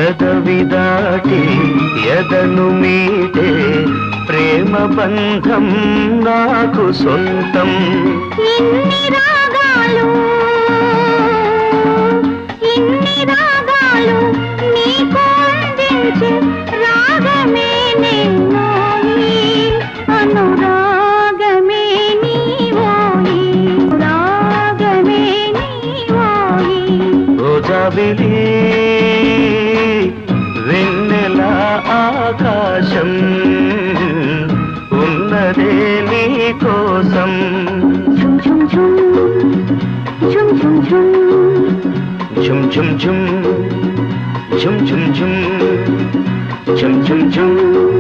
పెదవి దాటి ఎదను మీటే ప్రేమ బంధం నాకు సొంతం. ఇన్ని రాగాలు నీకు అందించే రాగమే నిన్నోయి, అనురాగమే నీవోయి, రాగమే నీవోయి. రోజాబిలి వెన్నెల ఆకాశం ఉన్నదే నీ కోసం. ఝుమ్ ఝుమ్ ఝుమ్ ఝుమ్ ఝుమ్ ఝుమ్ ఝుమ్ ఝుమ్ ఝుమ్ ఝుమ్ ఝుమ్ ఝుమ్ ఝుమ్ ఝుమ్ ఝుమ్.